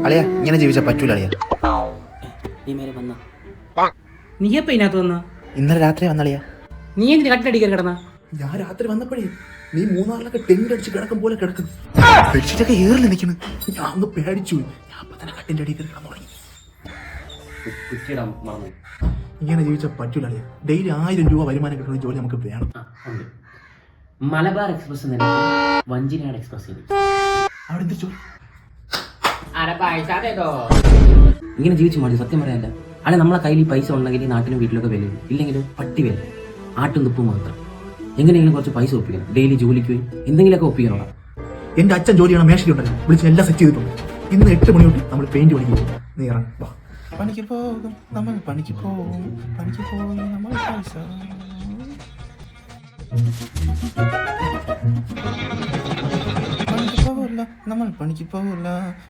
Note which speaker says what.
Speaker 1: അളിയ ഇങ്ങനെ ജീവിച്ചാൽ പറ്റൂല അളിയ.
Speaker 2: നീ എപ്പ ഇതിനകത്ത് വന്ന?
Speaker 1: ഇന്നലെ രാത്രി വന്നളിയ.
Speaker 2: നീ എന്തിന് കട്ടിലടിക്കാൻ കിടന്ന?
Speaker 1: ഞാൻ രാത്രി വന്നപ്പോഴേ നീ മൂന്നാറിലൊക്കെ ടെന്റ് അടിച്ച് കിടക്കും പോലെ കിടക്കുന്നു. ബെഡ്ഷീറ്റൊക്കെ ഏറിൽ നിൽക്കുന്നു. ഞാൻ ഒന്ന് പേടിച്ചു. ഞാൻ അപ്പൊ തന്നെ കട്ടിന്റെ അടിയിൽ കിടക്കാൻ തുടങ്ങി. ഇങ്ങനെ ജീവിച്ചാൽ പറ്റൂല അളിയ. ഡെയിലി 1000 രൂപ വരുമാനം കിട്ടുന്ന ജോലി നമുക്ക് വേണം.
Speaker 2: മലബാർ എക്സ്പ്രസ് വഞ്ചിനാട് എക്സ്പ്രസ്
Speaker 1: അവിടെ എന്ത് ജോലി?
Speaker 2: ഇങ്ങനെ ജീവിച്ചു മതി. സത്യം പറയാല്ല. അല്ലെ നമ്മളെ കയ്യിൽ പൈസ ഉണ്ടെങ്കിൽ നാട്ടിലും വീട്ടിലൊക്കെ വില, ഇല്ലെങ്കിലും പട്ടി വില, ആട്ടും തുപ്പും മാത്രം. എങ്ങനെയെങ്കിലും കുറച്ച് പൈസ ഒപ്പിക്കണം. ഡെയിലി ജോലിക്ക് പോയി എന്തെങ്കിലുമൊക്കെ ഒപ്പിക്കണം.
Speaker 1: എന്റെ അച്ഛൻ ജോലിയാണ് മേശയ്ക്കുണ്ടല്ലോ, വിളിച്ച് എല്ലാം സെറ്റ് ചെയ്തിട്ടുണ്ട്. ഇന്ന് 8 മണി തൊട്ട് നമ്മൾ പെയിന്റ് പണിക്ക് പോകും. നീ ഇറങ്ങി വാ. പണിക്ക് പോകും നമ്മൾ, പണിക്ക് പോകും, പണിക്ക് പോയി നമ്മൾ പൈസ. പണിക്ക് പോകില്ല നമ്മൾ, പണിക്ക് പോകില്ല.